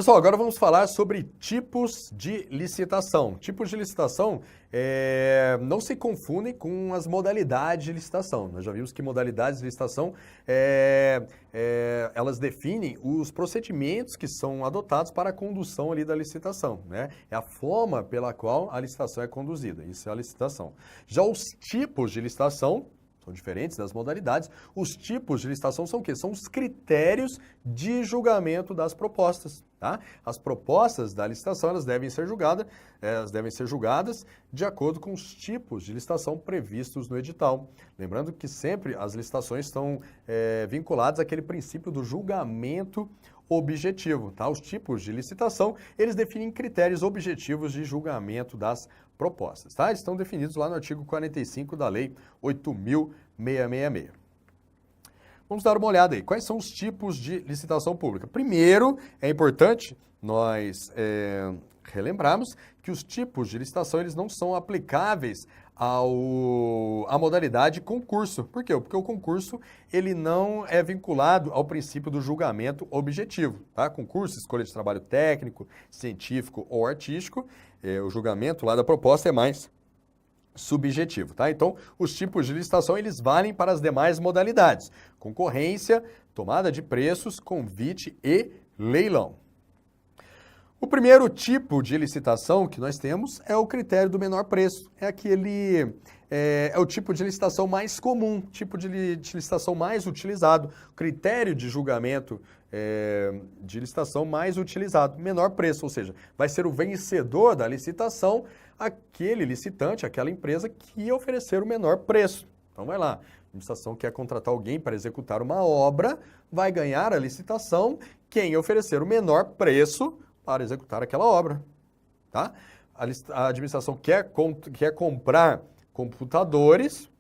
Pessoal, agora vamos falar sobre tipos de licitação. Tipos de licitação não se confundem com as modalidades de licitação. Nós já vimos que modalidades de licitação elas definem os procedimentos que são adotados para a condução ali da licitação, né? É a forma pela qual a licitação é conduzida. Isso é a licitação. Já os tipos de licitação são diferentes das modalidades. Os tipos de licitação são o quê? São os critérios de julgamento das propostas, tá? As propostas da licitação, elas devem ser julgadas de acordo com os tipos de licitação previstos no edital. Lembrando que sempre as licitações estão vinculadas àquele princípio do julgamento objetivo, tá? Os tipos de licitação, eles definem critérios objetivos de julgamento das propostas, tá? Eles estão definidos lá no artigo 45 da Lei 8.666. Vamos dar uma olhada aí. Quais são os tipos de licitação pública? Primeiro, é importante nós relembrarmos que os tipos de licitação eles não são aplicáveis à modalidade concurso. Por quê? Porque o concurso ele não é vinculado ao princípio do julgamento objetivo. Tá? Concurso, escolha de trabalho técnico, científico ou artístico, o julgamento lá da proposta é mais subjetivo. Tá? Então, os tipos de licitação eles valem para as demais modalidades: concorrência, tomada de preços, convite e leilão. O primeiro tipo de licitação que nós temos é o critério do menor preço. É o tipo de licitação mais comum, tipo de licitação mais utilizado, critério de julgamento de licitação mais utilizado, menor preço, ou seja, vai ser o vencedor da licitação aquele licitante, aquela empresa que oferecer o menor preço. Então vai lá, a licitação quer contratar alguém para executar uma obra, vai ganhar a licitação quem oferecer o menor preço para executar aquela obra, tá? A administração quer comprar computadores,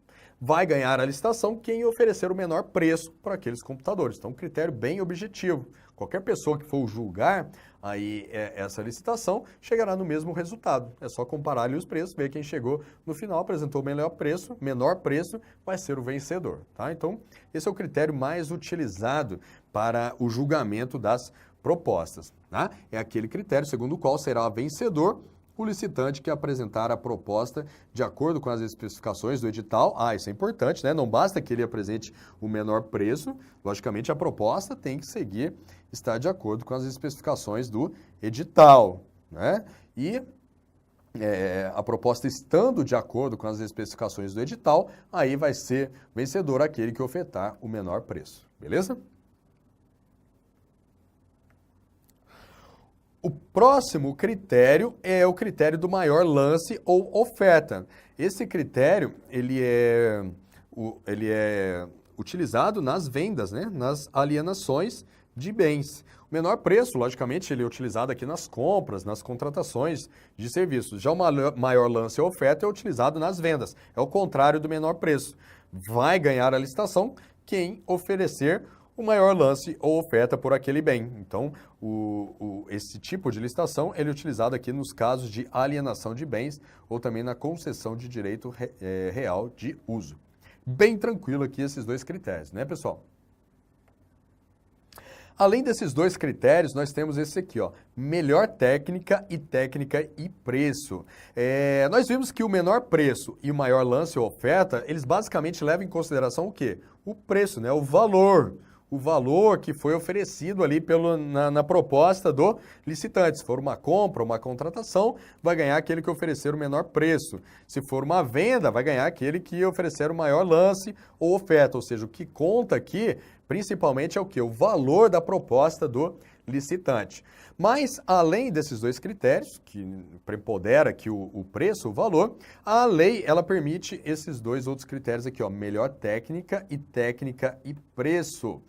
vai ganhar a licitação quem oferecer o menor preço para aqueles computadores. Então, um critério bem objetivo. Qualquer pessoa que for julgar aí essa licitação chegará no mesmo resultado. É só comparar ali os preços, ver quem chegou no final, apresentou o menor preço, vai ser o vencedor, tá? Então, esse é o critério mais utilizado para o julgamento das propostas, tá? É aquele critério segundo o qual será vencedor o licitante que apresentar a proposta de acordo com as especificações do edital. Isso é importante, né? Não basta que ele apresente o menor preço, logicamente a proposta tem que estar de acordo com as especificações do edital, né? E a proposta estando de acordo com as especificações do edital, aí vai ser vencedor aquele que ofertar o menor preço, beleza? O próximo critério é o critério do maior lance ou oferta. Esse critério, ele é utilizado nas vendas, né? Nas alienações de bens. O menor preço, logicamente, ele é utilizado aqui nas compras, nas contratações de serviços. Já o maior lance ou oferta é utilizado nas vendas. É o contrário do menor preço. Vai ganhar a licitação quem oferecer o maior lance ou oferta por aquele bem. Então, esse tipo de licitação ele é utilizado aqui nos casos de alienação de bens ou também na concessão de direito real de uso. Bem tranquilo aqui esses dois critérios, né, pessoal? Além desses dois critérios, nós temos esse aqui, ó, melhor técnica e preço. Nós vimos que o menor preço e o maior lance ou oferta, eles basicamente levam em consideração o quê? O preço, né, o valor que foi oferecido ali na proposta do licitante. Se for uma compra, uma contratação, vai ganhar aquele que oferecer o menor preço. Se for uma venda, vai ganhar aquele que oferecer o maior lance ou oferta. Ou seja, o que conta aqui, principalmente, é o quê? O valor da proposta do licitante. Mas, além desses dois critérios, que prepondera aqui o preço, o valor, a lei, ela permite esses dois outros critérios aqui, ó, melhor técnica e preço.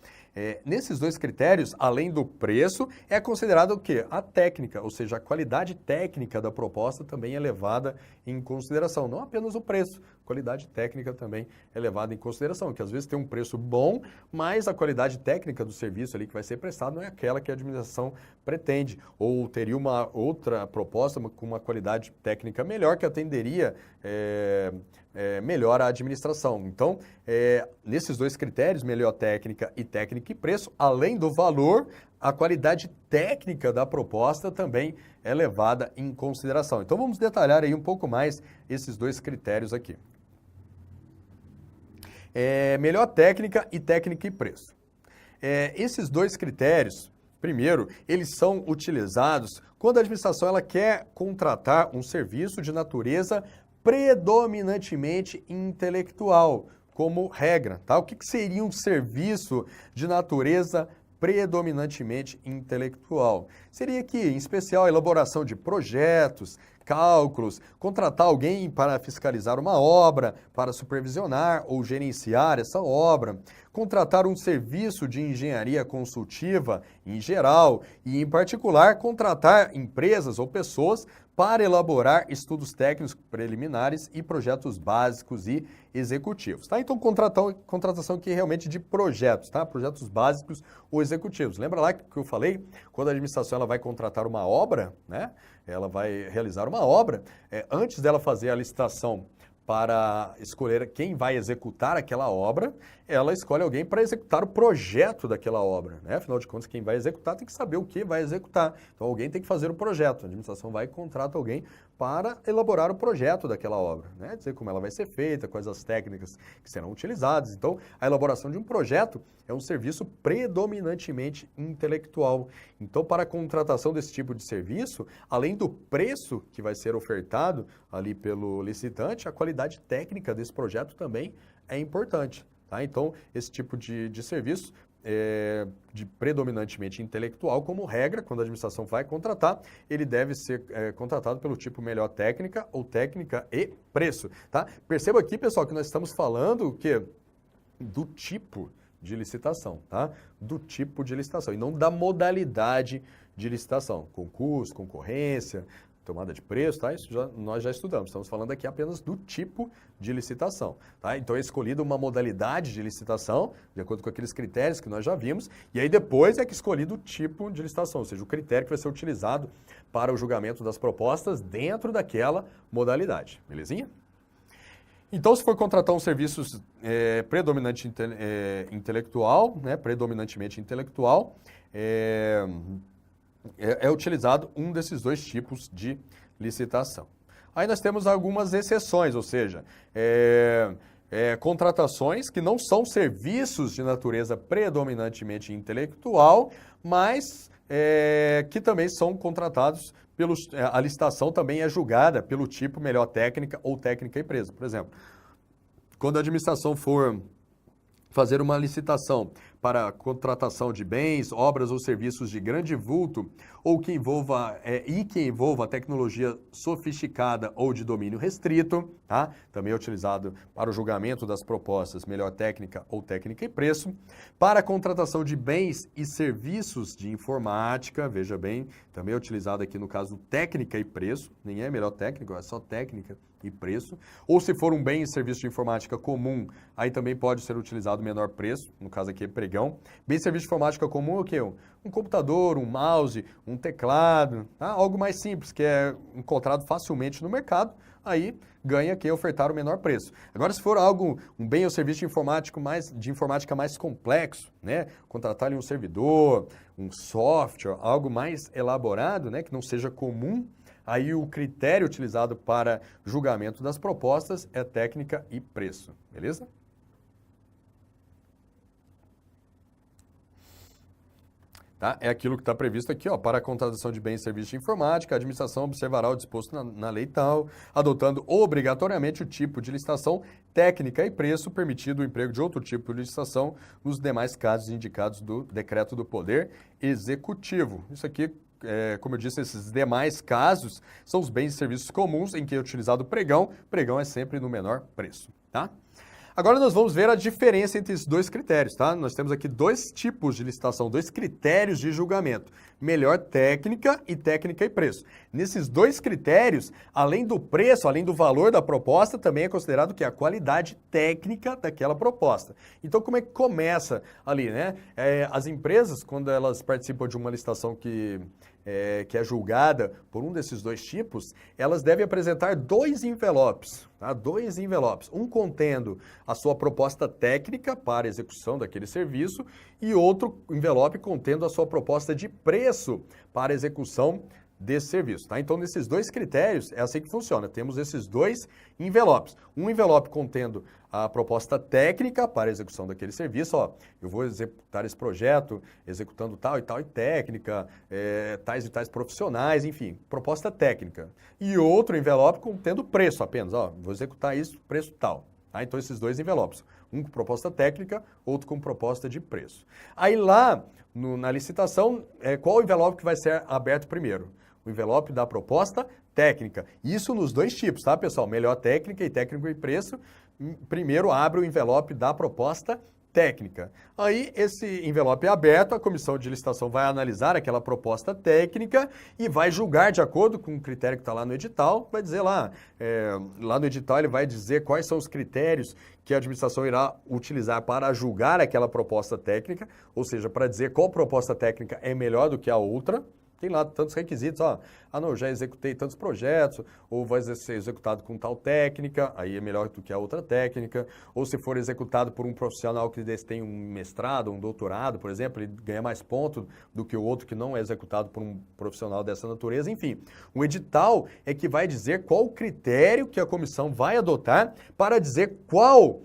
Nesses dois critérios, além do preço, é considerado o quê? A técnica, ou seja, a qualidade técnica da proposta também é levada em consideração, não apenas o preço, qualidade técnica também é levada em consideração, que às vezes tem um preço bom, mas a qualidade técnica do serviço ali que vai ser prestado não é aquela que a administração pretende, ou teria uma outra proposta com uma qualidade técnica melhor que atenderia melhora a administração. Então, nesses dois critérios, melhor técnica e preço, além do valor, a qualidade técnica da proposta também é levada em consideração. Então, vamos detalhar aí um pouco mais esses dois critérios aqui. Melhor técnica e preço. Esses dois critérios, primeiro, eles são utilizados quando a administração ela quer contratar um serviço de natureza predominantemente intelectual, como regra, tá? O que seria um serviço de natureza predominantemente intelectual? Seria que, em especial, a elaboração de projetos, cálculos, contratar alguém para fiscalizar uma obra, para supervisionar ou gerenciar essa obra, contratar um serviço de engenharia consultiva em geral e, em particular, contratar empresas ou pessoas para elaborar estudos técnicos preliminares e projetos básicos e executivos, tá? Então, contratação aqui realmente de projetos, tá? Projetos básicos ou executivos. Lembra lá que eu falei? Quando a administração ela vai contratar uma obra, né? Ela vai realizar uma obra, antes dela fazer a licitação para escolher quem vai executar aquela obra, ela escolhe alguém para executar o projeto daquela obra, né? Afinal de contas, quem vai executar tem que saber o que vai executar. Então, alguém tem que fazer o projeto. A administração vai e contrata alguém para elaborar o projeto daquela obra, né? Dizer como ela vai ser feita, quais as técnicas que serão utilizadas. Então, a elaboração de um projeto é um serviço predominantemente intelectual. Então, para a contratação desse tipo de serviço, além do preço que vai ser ofertado ali pelo licitante, a qualidade técnica desse projeto também é importante. Tá? Então, esse tipo de serviço de predominantemente intelectual, como regra, quando a administração vai contratar, ele deve ser contratado pelo tipo melhor técnica ou técnica e preço. Tá? Perceba aqui, pessoal, que nós estamos falando o quê? Do tipo de licitação, tá? Do tipo de licitação e não da modalidade de licitação. Concurso, concorrência, tomada de preço, tá? Isso nós já estudamos. Estamos falando aqui apenas do tipo de licitação, tá? Então é escolhida uma modalidade de licitação, de acordo com aqueles critérios que nós já vimos, e aí depois é que escolhido o tipo de licitação, ou seja, o critério que vai ser utilizado para o julgamento das propostas dentro daquela modalidade, belezinha? Então, se for contratar um serviço predominantemente intelectual, né, predominantemente intelectual, é utilizado um desses dois tipos de licitação. Aí nós temos algumas exceções, ou seja, contratações que não são serviços de natureza predominantemente intelectual, mas que também são contratados a licitação também é julgada pelo tipo melhor técnica ou técnica empresa. Por exemplo, quando a administração for fazer uma licitação para a contratação de bens, obras ou serviços de grande vulto ou que envolva tecnologia sofisticada ou de domínio restrito, tá? Também é utilizado para o julgamento das propostas melhor técnica ou técnica e preço. Para a contratação de bens e serviços de informática, veja bem, também é utilizado aqui no caso técnica e preço, nem é melhor técnica, é só técnica e preço. Ou se for um bem e serviço de informática comum, aí também pode ser utilizado menor preço, no caso aqui é pregão. Bem e serviço de informática comum é o quê? Um computador, um mouse, um teclado, tá? Algo mais simples, que é encontrado facilmente no mercado, aí ganha quem ofertar o menor preço. Agora, se for um bem ou serviço de informática mais complexo, né? Contratar ali um servidor, um software, algo mais elaborado, né? Que não seja comum, aí o critério utilizado para julgamento das propostas é técnica e preço, beleza? Tá? É aquilo que está previsto aqui, ó, para a contratação de bens e serviços de informática, a administração observará o disposto na lei tal, adotando obrigatoriamente o tipo de licitação, técnica e preço, permitido o emprego de outro tipo de licitação nos demais casos indicados do decreto do Poder Executivo. Isso aqui, como eu disse, esses demais casos são os bens e serviços comuns em que é utilizado o pregão. Pregão é sempre no menor preço, tá? Agora nós vamos ver a diferença entre esses dois critérios, tá? Nós temos aqui dois tipos de licitação, dois critérios de julgamento. Melhor técnica e preço. Nesses dois critérios, além do preço, além do valor da proposta, também é considerado que a qualidade técnica daquela proposta. Então, como é que começa ali, né? As empresas, quando elas participam de uma licitação que que é julgada por um desses dois tipos, elas devem apresentar dois envelopes, tá? Dois envelopes, um contendo a sua proposta técnica para execução daquele serviço e outro envelope contendo a sua proposta de preço para execução desse serviço, tá? Então, nesses dois critérios, é assim que funciona. Temos esses dois envelopes. Um envelope contendo a proposta técnica para a execução daquele serviço, ó, eu vou executar esse projeto executando tal e tal e técnica, tais e tais profissionais, enfim, proposta técnica. E outro envelope contendo preço apenas, ó, vou executar isso, preço tal. Tá? Então, esses dois envelopes, um com proposta técnica, outro com proposta de preço. Aí lá, na licitação, qual envelope que vai ser aberto primeiro? O envelope da proposta técnica. Isso nos dois tipos, tá, pessoal? Melhor técnica e técnico e preço. Primeiro abre o envelope da proposta técnica. Aí, esse envelope é aberto, a comissão de licitação vai analisar aquela proposta técnica e vai julgar de acordo com o critério que está lá no edital, vai dizer lá no edital ele vai dizer quais são os critérios que a administração irá utilizar para julgar aquela proposta técnica, ou seja, para dizer qual proposta técnica é melhor do que a outra. Tem lá tantos requisitos, ó, não, já executei tantos projetos, ou vai ser executado com tal técnica, aí é melhor do que a outra técnica, ou se for executado por um profissional que tem um mestrado, um doutorado, por exemplo, ele ganha mais pontos do que o outro que não é executado por um profissional dessa natureza, enfim. O edital é que vai dizer qual o critério que a comissão vai adotar para dizer qual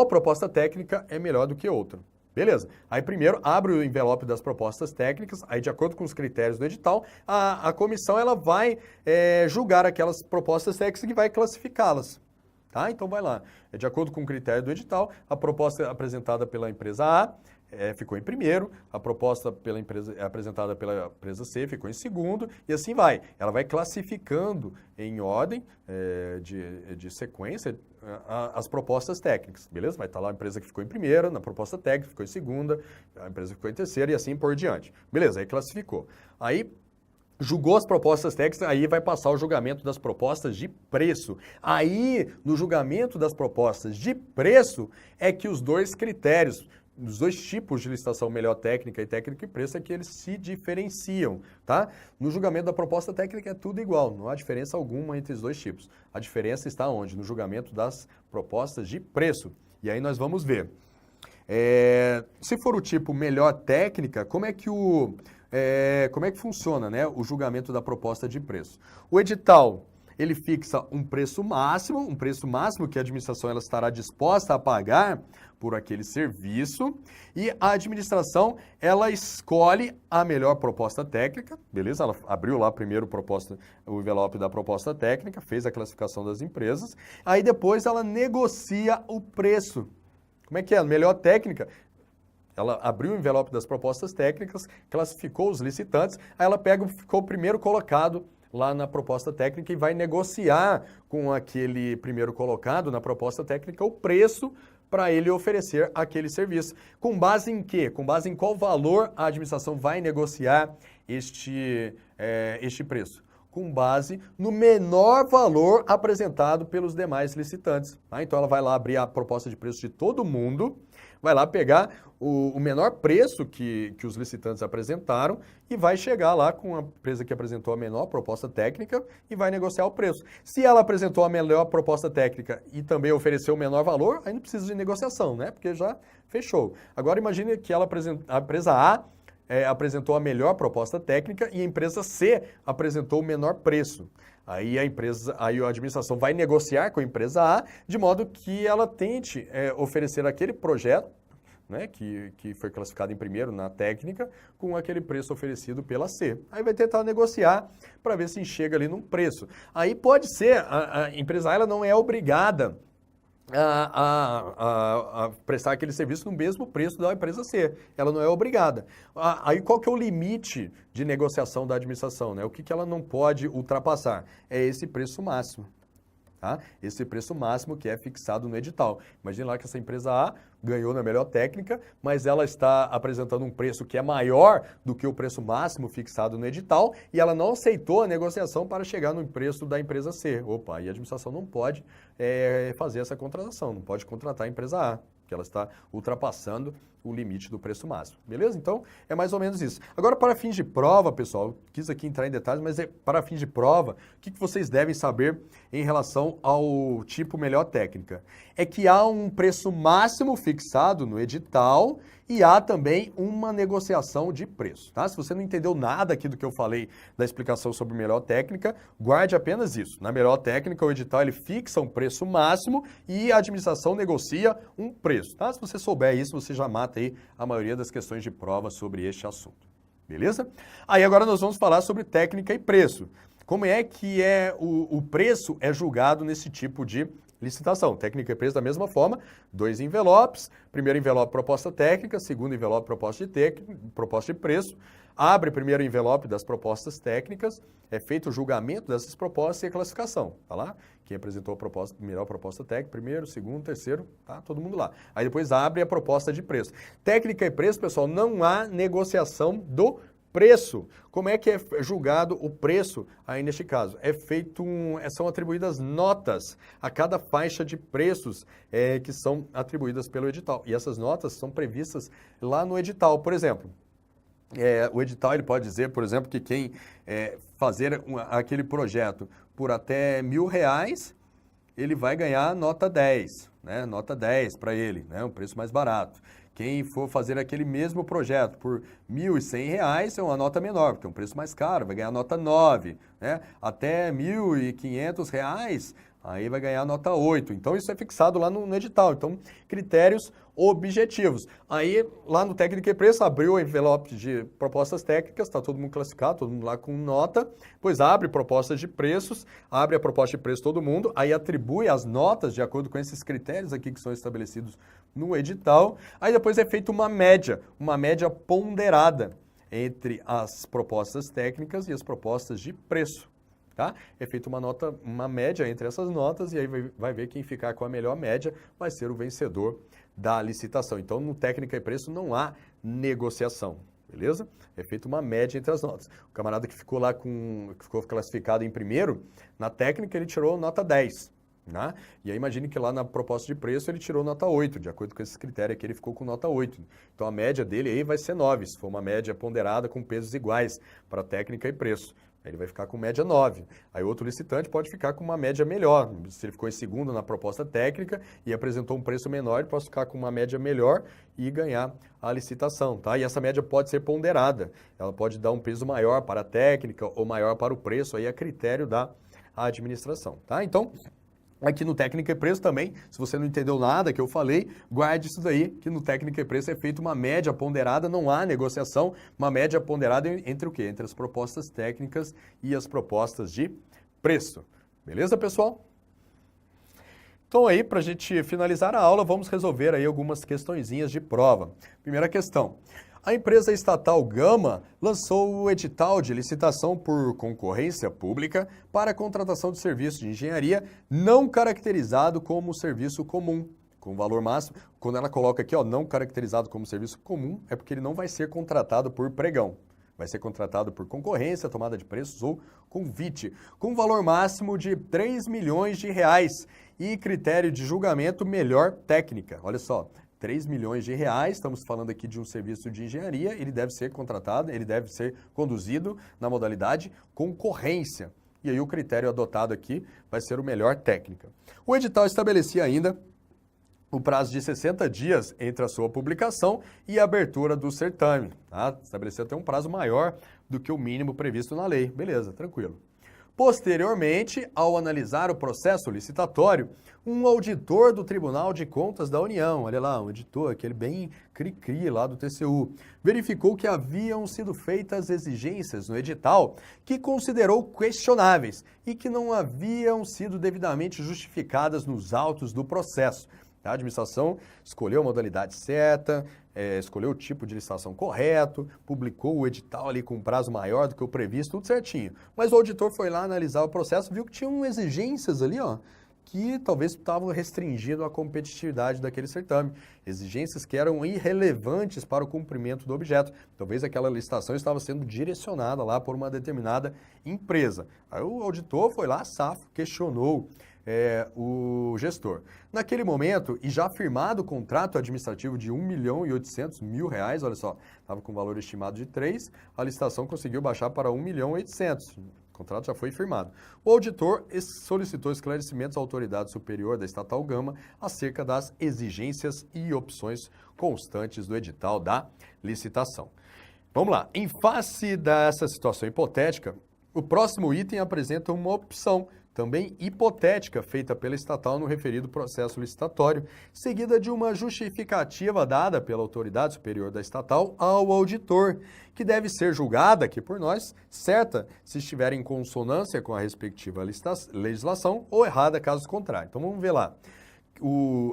proposta técnica é melhor do que outra. Beleza. Aí primeiro abre o envelope das propostas técnicas, aí de acordo com os critérios do edital, a comissão ela vai julgar aquelas propostas técnicas e vai classificá-las. Tá? Então vai lá. De acordo com o critério do edital, a proposta apresentada pela empresa A ficou em primeiro, a proposta apresentada pela empresa C ficou em segundo, e assim vai. Ela vai classificando em ordem de sequência as propostas técnicas, beleza? Vai estar lá a empresa que ficou em primeira, na proposta técnica ficou em segunda, a empresa que ficou em terceira e assim por diante. Beleza, aí classificou. Aí julgou as propostas técnicas, aí vai passar o julgamento das propostas de preço. Aí, no julgamento das propostas de preço, é que os dois critérios, os dois tipos de licitação, melhor técnica e técnica e preço, é que eles se diferenciam, tá? No julgamento da proposta técnica é tudo igual, não há diferença alguma entre os dois tipos. A diferença está onde? No julgamento das propostas de preço. E aí nós vamos ver. Se for o tipo melhor técnica, como é que funciona, né, o julgamento da proposta de preço? O edital, ele fixa um preço máximo que a administração ela estará disposta a pagar por aquele serviço, e a administração ela escolhe a melhor proposta técnica, beleza? Ela abriu lá primeiro o envelope da proposta técnica, fez a classificação das empresas, aí depois ela negocia o preço. Como é que é? A melhor técnica, ela abriu o envelope das propostas técnicas, classificou os licitantes, aí ela ficou o primeiro colocado lá na proposta técnica e vai negociar com aquele primeiro colocado na proposta técnica o preço para ele oferecer aquele serviço. Com base em quê? Com base em qual valor a administração vai negociar este preço? Com base no menor valor apresentado pelos demais licitantes. Tá? Então ela vai lá abrir a proposta de preço de todo mundo, vai lá pegar o menor preço que os licitantes apresentaram e vai chegar lá com a empresa que apresentou a menor proposta técnica e vai negociar o preço. Se ela apresentou a melhor proposta técnica e também ofereceu o menor valor, aí não precisa de negociação, né? Porque já fechou. Agora imagine que a empresa A apresentou a melhor proposta técnica e a empresa C apresentou o menor preço. Aí a administração vai negociar com a empresa A de modo que ela tente oferecer aquele projeto, né, que foi classificado em primeiro na técnica, com aquele preço oferecido pela C. Aí vai tentar negociar para ver se chega ali num preço. Aí pode ser, a empresa A ela não é obrigada a prestar aquele serviço no mesmo preço da empresa C. Ela não é obrigada. Aí qual que é o limite de negociação da administração, né? O que ela não pode ultrapassar? É esse preço máximo. Tá? Esse preço máximo que é fixado no edital. Imagine lá que essa empresa A ganhou na melhor técnica, mas ela está apresentando um preço que é maior do que o preço máximo fixado no edital e ela não aceitou a negociação para chegar no preço da empresa C. Opa, e a administração não pode fazer essa contratação, não pode contratar a empresa A. porque ela está ultrapassando o limite do preço máximo, beleza? Então, é mais ou menos isso. Agora, para fins de prova, pessoal, eu quis aqui entrar em detalhes, mas para fins de prova, o que vocês devem saber em relação ao tipo melhor técnica? É que há um preço máximo fixado no edital e há também uma negociação de preço, tá? Se você não entendeu nada aqui do que eu falei da explicação sobre melhor técnica, guarde apenas isso. Na melhor técnica, o edital ele fixa um preço máximo e a administração negocia um preço, tá? Se você souber isso, você já mata aí a maioria das questões de prova sobre este assunto, beleza? Aí agora nós vamos falar sobre técnica e preço. Como é que o preço é julgado nesse tipo de licitação? Técnica e preço da mesma forma, 2 envelopes, primeiro envelope proposta técnica, segundo envelope proposta de preço, abre primeiro envelope das propostas técnicas, é feito o julgamento dessas propostas e a classificação, tá lá? Quem apresentou a proposta, melhor proposta técnica, primeiro, segundo, terceiro, tá? Todo mundo lá. Aí depois abre a proposta de preço. Técnica e preço, pessoal, não há negociação do preço. Como é que é julgado o preço aí neste caso? São atribuídas notas a cada faixa de preços que são atribuídas pelo edital. E essas notas são previstas lá no edital. Por exemplo, o edital ele pode dizer, por exemplo, que quem fazer aquele projeto por até R$1.000, ele vai ganhar nota 10, né? Nota 10 para ele, né? Um preço mais barato. Quem for fazer aquele mesmo projeto por R$1.100 é uma nota menor, porque é um preço mais caro, vai ganhar nota 9, né? Até R$1.500, aí vai ganhar nota 8. Então, isso é fixado lá no edital. Então, critérios objetivos. Aí, lá no Técnica e Preço, abriu o envelope de propostas técnicas, está todo mundo classificado, todo mundo lá com nota, depois abre propostas de preços, abre a proposta de preço todo mundo, aí atribui as notas de acordo com esses critérios aqui que são estabelecidos no edital, aí depois é feita uma média ponderada entre as propostas técnicas e as propostas de preço. Tá? É feita uma média entre essas notas e aí vai ver quem ficar com a melhor média vai ser o vencedor da licitação. Então, no Técnica e Preço não há negociação, beleza? É feita uma média entre as notas. O camarada que ficou que ficou classificado em primeiro, na técnica ele tirou nota 10, né? E aí imagine que lá na proposta de preço ele tirou nota 8, de acordo com esses critérios aqui ele ficou com nota 8. Então, a média dele aí vai ser 9, se for uma média ponderada com pesos iguais para Técnica e Preço. Aí ele vai ficar com média 9. Aí outro licitante pode ficar com uma média melhor. Se ele ficou em segundo na proposta técnica e apresentou um preço menor, ele pode ficar com uma média melhor e ganhar a licitação, tá? E essa média pode ser ponderada. Ela pode dar um peso maior para a técnica ou maior para o preço, aí a critério da administração, tá? Então, aqui no Técnica e Preço também, se você não entendeu nada que eu falei, guarde isso daí, que no Técnica e Preço é feita uma média ponderada, não há negociação, uma média ponderada entre o quê? Entre as propostas técnicas e as propostas de preço. Beleza, pessoal? Então aí, para a gente finalizar a aula, vamos resolver aí algumas questõezinhas de prova. Primeira questão. A empresa estatal Gama lançou o edital de licitação por concorrência pública para a contratação de serviço de engenharia não caracterizado como serviço comum, com valor máximo. Quando ela coloca aqui, ó, não caracterizado como serviço comum, é porque ele não vai ser contratado por pregão. Vai ser contratado por concorrência, tomada de preços ou convite, com valor máximo de R$3 milhões e critério de julgamento melhor técnica. Olha só. R$3 milhões, estamos falando aqui de um serviço de engenharia, ele deve ser contratado, ele deve ser conduzido na modalidade concorrência. E aí o critério adotado aqui vai ser o melhor técnica. O edital estabelecia ainda o prazo de 60 dias entre a sua publicação e a abertura do certame. Tá? Estabeleceu até um prazo maior do que o mínimo previsto na lei. Beleza, tranquilo. Posteriormente, ao analisar o processo licitatório, um auditor do Tribunal de Contas da União, olha lá, um auditor, aquele bem cri-cri lá do TCU, verificou que haviam sido feitas exigências no edital que considerou questionáveis e que não haviam sido devidamente justificadas nos autos do processo. A administração escolheu a modalidade certa, escolheu o tipo de licitação correto, publicou o edital ali com um prazo maior do que o previsto, tudo certinho. Mas o auditor foi lá analisar o processo, viu que tinham exigências ali, ó, que talvez estavam restringindo a competitividade daquele certame. Exigências que eram irrelevantes para o cumprimento do objeto. Talvez aquela licitação estava sendo direcionada lá por uma determinada empresa. Aí o auditor foi lá, safo, questionou pelo gestor. Naquele momento, e já firmado o contrato administrativo de R$1.800.000, olha só, estava com valor estimado de 3, a licitação conseguiu baixar para R$1.800.000. O contrato já foi firmado. O auditor solicitou esclarecimentos à autoridade superior da Estatal Gama acerca das exigências e opções constantes do edital da licitação. Vamos lá. Em face dessa situação hipotética, o próximo item apresenta uma opção, também hipotética, feita pela estatal no referido processo licitatório, seguida de uma justificativa dada pela autoridade superior da estatal ao auditor, que deve ser julgada aqui por nós, certa se estiver em consonância com a respectiva legislação ou errada caso contrário. Então vamos ver lá.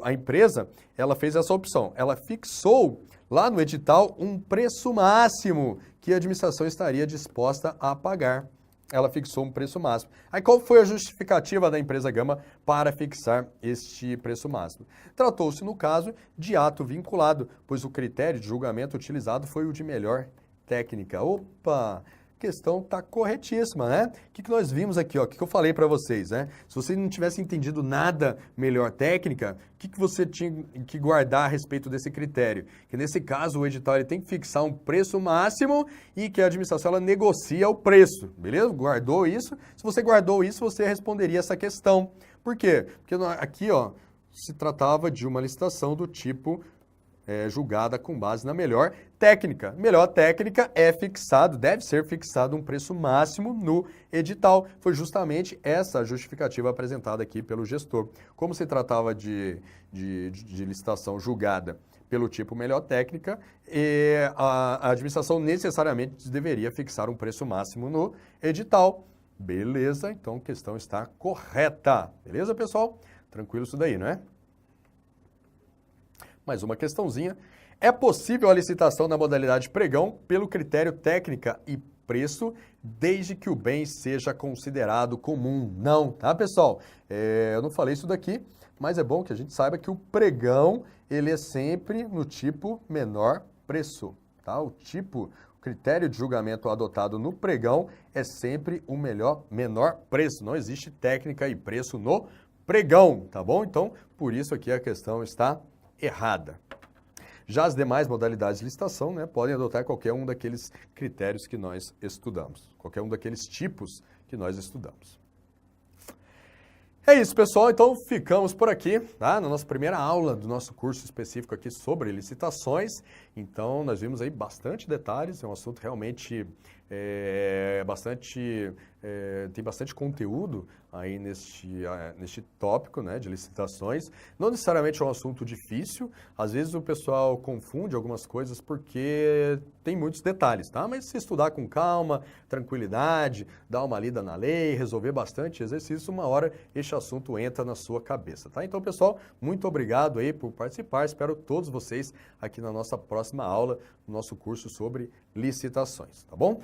A empresa, ela fez essa opção, ela fixou lá no edital um preço máximo que a administração estaria disposta a pagar. Ela fixou um preço máximo. Aí qual foi a justificativa da empresa Gama para fixar este preço máximo? Tratou-se, no caso, de ato vinculado, pois o critério de julgamento utilizado foi o de melhor técnica. Opa! A questão está corretíssima, né? O que nós vimos aqui, ó? O que eu falei para vocês, né? Se você não tivesse entendido nada melhor técnica, o que você tinha que guardar a respeito desse critério? Que nesse caso o edital ele tem que fixar um preço máximo e que a administração ela negocia o preço, beleza? Guardou isso? Se você guardou isso, você responderia essa questão. Por quê? Porque aqui, ó, se tratava de uma licitação do tipo julgada com base na melhor técnica. Melhor técnica é fixado, deve ser fixado um preço máximo no edital. Foi justamente essa a justificativa apresentada aqui pelo gestor. Como se tratava de licitação julgada pelo tipo melhor técnica, a administração necessariamente deveria fixar um preço máximo no edital. Beleza, então a questão está correta. Beleza, pessoal? Tranquilo isso daí, não é? Mais uma questãozinha. É possível a licitação na modalidade pregão pelo critério técnica e preço, desde que o bem seja considerado comum? Não, tá, pessoal? Eu não falei isso daqui, mas é bom que a gente saiba que o pregão, ele é sempre no tipo menor preço, tá? O critério de julgamento adotado no pregão é sempre o menor preço. Não existe técnica e preço no pregão, tá bom? Então, por isso aqui a questão está errada. Já as demais modalidades de licitação, né, podem adotar qualquer um daqueles critérios que nós estudamos, qualquer um daqueles tipos que nós estudamos. É isso, pessoal. Então, ficamos por aqui, tá? Na nossa primeira aula do nosso curso específico aqui sobre licitações. Então, nós vimos aí bastante detalhes, é um assunto realmente tem bastante conteúdo aí neste tópico, né, de licitações. Não necessariamente é um assunto difícil, às vezes o pessoal confunde algumas coisas porque tem muitos detalhes, tá? Mas se estudar com calma, tranquilidade, dar uma lida na lei, resolver bastante exercício, uma hora este assunto entra na sua cabeça, tá? Então, pessoal, muito obrigado aí por participar, espero todos vocês aqui na nossa próxima aula, no nosso curso sobre licitações, tá bom?